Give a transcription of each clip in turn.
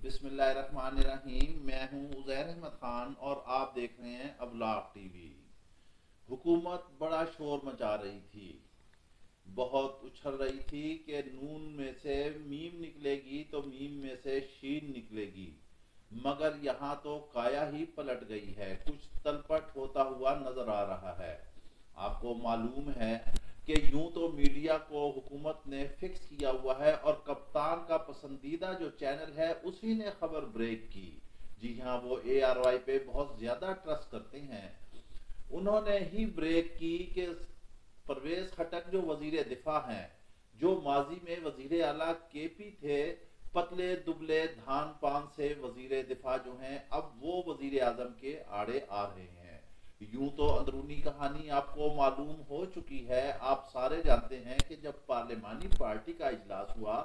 बिस्मिल्लाहिर्रहमानिर्रहीम। मैं हूं उज़ैर अहमद खान और आप देख रहे हैं अबलाग टीवी। हुकूमत बड़ा शोर मचा रही थी, बहुत उछल रही थी कि नून में से मीम निकलेगी तो मीम में से शीन निकलेगी, मगर यहाँ तो काया ही पलट गई है। कुछ तलपट होता हुआ नजर आ रहा है। आपको मालूम है कि यूं तो मीडिया को हुकूमत ने फिक्स किया हुआ है और कप्तान का पसंदीदा जो चैनल है उसी ने खबर ब्रेक की। जी हाँ, वो ARY पे बहुत ज्यादा ट्रस्ट करते हैं। उन्होंने ही ब्रेक की कि परवेज खटक जो वजीर दिफा हैं, जो माजी में वजीर आला KP थे, पतले दुबले धान पान से वजीर दिफा जो हैं अब वो वजीर आजम के आड़े आ रहे हैं। यूं तो अंदरूनी कहानी आपको मालूम हो चुकी है। आप सारे जानते हैं कि जब पार्लिमानी पार्टी का इजलास हुआ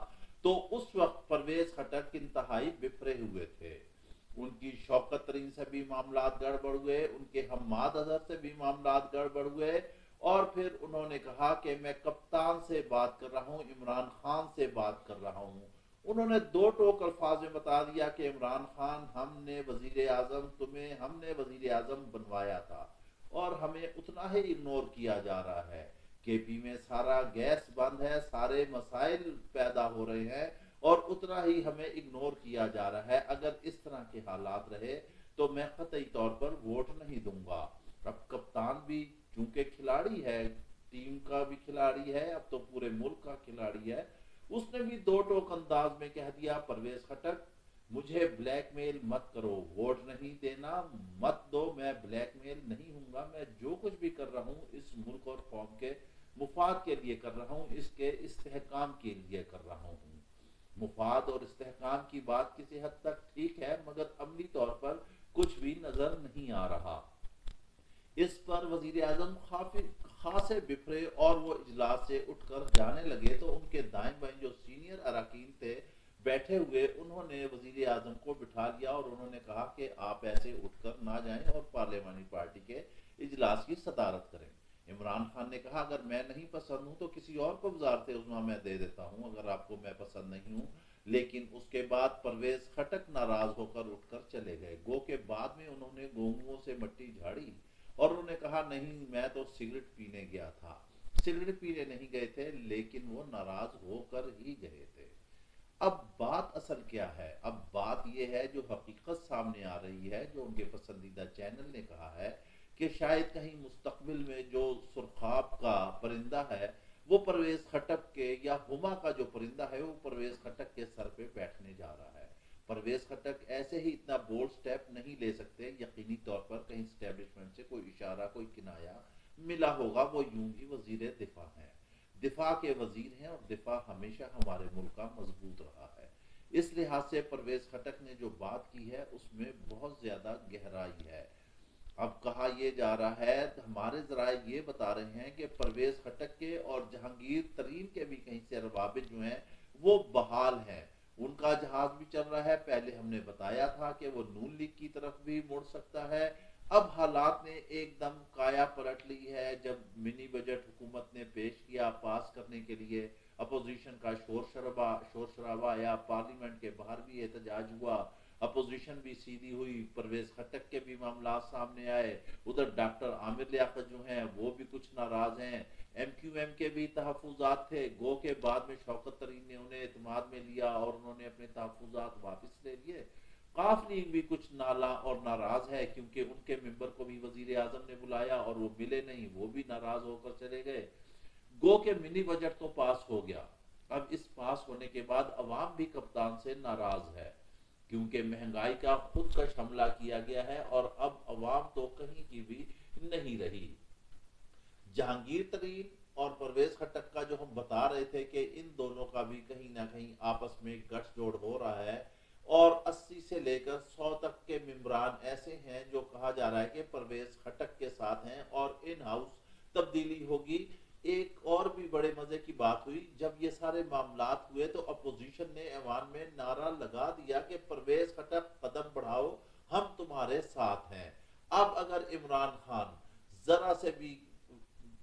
तो उस वक्त परवेज खटक इंतहाई बिफरे हुए थे। उनकी शौकत तरीन से भी मामला गड़बड़ हुए, उनके हम्माद अजहर से भी मामला गड़बड़ हुए और फिर उन्होंने कहा कि मैं कप्तान से बात कर रहा हूं, इमरान खान से बात कर रहा हूं। उन्होंने दो टोक अल्फाज में बता दिया कि इमरान खान, हमने वजीर आजम तुम्हें हमने वजीर आजम बनवाया था और हमें उतना ही इग्नोर किया जा रहा है। KP में सारा गैस बंद है, सारे मसाइल पैदा हो रहे हैं और उतना ही हमें इग्नोर किया जा रहा है। अगर इस तरह के हालात रहे तो मैं कतई तौर पर वोट नहीं दूंगा। अब कप्तान भी चूंकि खिलाड़ी है, टीम का भी खिलाड़ी है, अब तो पूरे मुल्क का खिलाड़ी है, उसने भी दो टोक अंदाज में कह दिया, परवेज खटक मुझे ब्लैकमेल मत करो, वोट नहीं देना मत दो, मैं ब्लैकमेल नहीं हूंगा। मैं जो कुछ भी कर रहा हूँ इस मुल्क और कौम के मुफाद के लिए कर रहा हूँ, इसके इस्तेहकाम के लिए कर रहा हूँ। मुफाद और इस्तेहकाम की बात किसी हद तक ठीक है, मगर अमली तौर पर कुछ भी नजर नहीं आ रहा। इस पर वजीर आजम खासे बिफरे और वो इजलास से उठकर जाने लगे तो उनके दाएं बाएं जो सीनियर अरकान थे बैठे हुए, उन्होंने वजीर आजम को बिठा लिया और उन्होंने कहा कि आप ऐसे उठकर ना जाएं और पार्लियामानी पार्टी के इजलास की सदारत करें। इमरान खान ने कहा, अगर मैं नहीं पसंद हूं तो किसी और को वजारत उज़्मा मैं दे देता हूं, अगर आपको मैं पसंद नहीं हूं। लेकिन उसके बाद परवेज खटक नाराज होकर उठकर चले गए। गो के बाद में उन्होंने गोंगुओं से मट्टी झाड़ी और उन्होंने कहा, नहीं मैं तो सिगरेट पीने गया था। सिगरेट पीने नहीं गए थे, लेकिन वो नाराज होकर ही गए थे। अब बात असल क्या है? अब बात यह है जो हकीकत सामने आ रही है, जो उनके पसंदीदा चैनल ने कहा है कि शायद कहीं मुस्तकबिल में जो सुरखाब का परिंदा है वो परवेज खटक के, या हुमा का जो परिंदा है वो परवेज खटक के सर पे बैठने जा रहा है। परवेज खटक ऐसे ही इतना बोल्ड स्टेप नहीं ले सकते। यकीनी तौर पर कहीं स्टैब्लिशमेंट से कोई इशारा, कोई किनाया मिला होगा। वो यूं ही वजीर दिफा है, दिफा के वजीर हैं और दिफा हमेशा हमारे मुल्क का मजबूत रहा है। इस लिहाज से परवेज खटक ने जो बात की है उसमें बहुत ज्यादा गहराई है। अब कहा यह जा रहा है, हमारे जराए ये बता रहे हैं कि परवेज खटक के और जहांगीर तरीन के भी कहीं से रवाबित जो हैं वो बहाल हैं। उनका जहाज भी चल रहा है। पहले हमने बताया था कि वो नून लीग की तरफ भी मुड़ सकता है। अब हालात ने एकदम काया पलट ली है। जब मिनी बजट हुकूमत ने पेश किया पास करने के लिए, अपोजिशन का शोर शराबा आया, पार्लियामेंट के बाहर भी एहतजाज हुआ, अपोजिशन भी सीधी हुई, परवेज खटक के भी मामला सामने आए, उधर डॉक्टर आमिर लियाकत जो हैं वो भी कुछ नाराज हैं, MQM के भी तहफुजात थे। गो के बाद में शौकत तरीन ने उन्हें एतमाद में लिया और उन्होंने अपने तहफुजात वापस ले लिए। काफ लीग भी कुछ नाला और नाराज है क्योंकि उनके मेंबर को भी वजीर आजम ने बुलाया और वो मिले नहीं, वो भी नाराज होकर चले गए। गो के मिनी बजट तो पास हो गया। अब इस पास होने के बाद अवाम भी कप्तान से नाराज है क्योंकि महंगाई का खुदकश हमला किया गया है और अब अवाम तो कहीं की भी नहीं रही। जहांगीर तरीन और परवेज खटक का जो हम बता रहे थे कि इन दोनों का भी कहीं ना कहीं आपस में गठजोड़ हो रहा है और 80 से लेकर 100 तक के मेंबरान ऐसे हैं जो कहा जा रहा है कि परवेज खटक के साथ हैं और इन हाउस तब्दीली होगी। एक और भी बड़े मजे की बात हुई, जब ये सारे मामलात हुए तो अपोजिशन ने ऐवान में नारा लगा दिया कि परवेज खटक कदम बढ़ाओ, हम तुम्हारे साथ हैं। अब अगर इमरान खान जरा से भी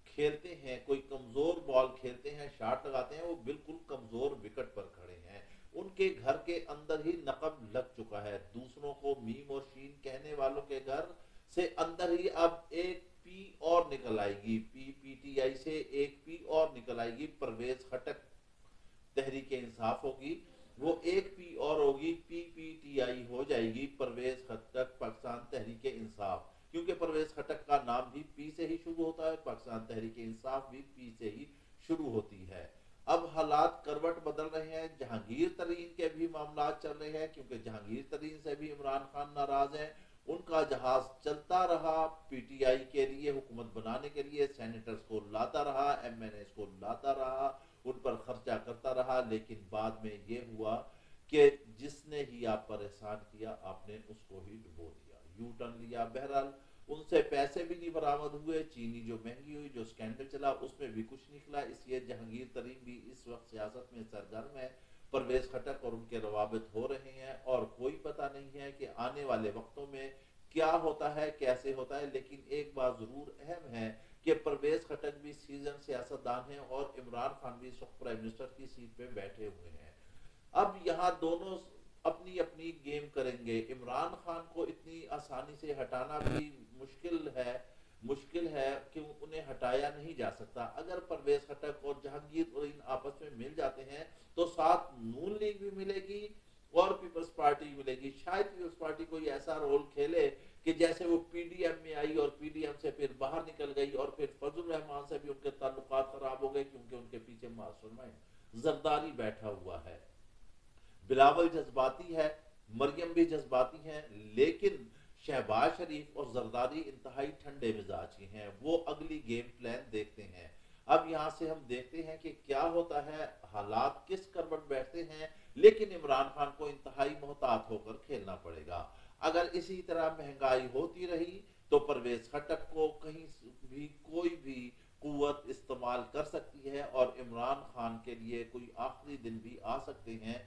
खेलते हैं, कोई कमजोर बॉल खेलते हैं, शॉट लगाते हैं, वो बिल्कुल कमजोर विकेट पर खड़े हैं। ان کے گھر کے اندر ہی نقب لگ چکا ہے. دوسروں کو میم اور شین کہنے والوں کے گھر سے اندر ہی اب ایک پی اور نکل آئے گی, پی ٹی آئی سے ایک پی اور نکل آئے گی, پرویز خٹک تحریک انصاف ہوگی, وہ ایک پی اور ہوگی, پی ٹی آئی ہو جائے گی پرویز خٹک پاکستان تحریک انصاف, کیونکہ پرویز خٹک کا نام بھی پی سے ہی شروع ہوتا ہے, پاکستان تحریک انصاف بھی پی سے ہی شروع ہوتی ہے. اب حالات کروٹ بدل رہے ہیں, جہانگیر ترین کے بھی معاملات چل رہے ہیں, کیونکہ جہانگیر ترین سے بھی عمران خان ناراض ہیں. ان کا جہاز چلتا رہا, پی ٹی آئی کے لیے حکومت بنانے کے لیے سینیٹرز کو لاتا رہا, ایم این ایز کو لاتا رہا, ان پر خرچہ کرتا رہا, لیکن بعد میں یہ ہوا کہ جس نے ہی آپ پر احسان کیا آپ نے اس کو ہی ڈبو دیا, یو ٹرن لیا. بہرحال ان سے پیسے بھی نہیں برآمد ہوئے, چینی جو مہنگی ہوئی, جو سکینڈل چلا اس میں بھی کچھ نکلا. اس لیے جہانگیر ترین بھی اس وقت سیاست میں سرگرم ہے, پرویز خٹک اور ان کے روابط ہو رہے ہیں, اور کوئی پتہ نہیں ہے کہ آنے والے وقتوں میں کیا ہوتا ہے, کیسے ہوتا ہے. لیکن ایک بات ضرور اہم ہے کہ پرویز خٹک بھی سیزن سیاستدان ہیں اور عمران خان بھی اس وقت پرائم منسٹر کی سیٹ پہ بیٹھے ہوئے ہیں. اب یہاں دونوں اپنی اپنی گیم کریں گے. عمران خان کو اتنی آسانی سے ہٹانا بھی مشکل ہے کہ انہیں ہٹایا نہیں جا سکتا. اگر پرویز خٹک اور جہانگیر ترین آپس میں مل جاتے ہیں تو ساتھ نون لیگ بھی ملے گی اور پیپلز پارٹی ملے گی. شاید پیپلز پارٹی کوئی ایسا رول کھیلے کہ جیسے وہ پی ڈی ایم میں آئی اور پی ڈی ایم سے پھر باہر نکل گئی, اور پھر فضل الرحمان سے بھی ان کے تعلقات خراب ہو گئے کیونکہ ان کے پیچھے ماسٹر مائنڈ زرداری بیٹھا ہوا ہے. بلاول جذباتی ہے, مریم بھی جذباتی ہیں, لیکن شہباز شریف اور زرداری انتہائی ٹھنڈے مزاج کی ہیں. وہ اگلی گیم پلان دیکھتے ہیں. اب یہاں سے ہم دیکھتے ہیں کہ کیا ہوتا ہے, حالات کس کروٹ بیٹھتے ہیں, لیکن عمران خان کو انتہائی محتاط ہو کر کھیلنا پڑے گا. اگر اسی طرح مہنگائی ہوتی رہی تو پرویز خٹک کو کہیں بھی کوئی بھی قوت استعمال کر سکتی ہے, اور عمران خان کے لیے کوئی آخری دن بھی آ سکتے ہیں.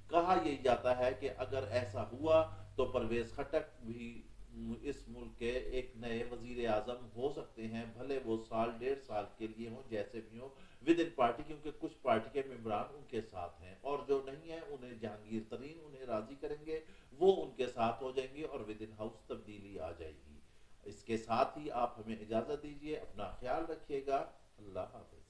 کہا یہ جاتا ہے کہ اگر ایسا ہوا تو پرویز خٹک بھی اس ملک کے ایک نئے وزیر اعظم ہو سکتے ہیں, بھلے وہ سال ڈیڑھ سال کے لیے ہوں, جیسے بھی ہوں ود ان پارٹی, کیونکہ کچھ پارٹی کے ممبران ان کے ساتھ ہیں, اور جو نہیں ہیں انہیں جہانگیر ترین انہیں راضی کریں گے, وہ ان کے ساتھ ہو جائیں گے اور ود ان ہاؤس تبدیلی آ جائے گی. اس کے ساتھ ہی آپ ہمیں اجازت دیجیے, اپنا خیال رکھیے گا, اللہ حافظ.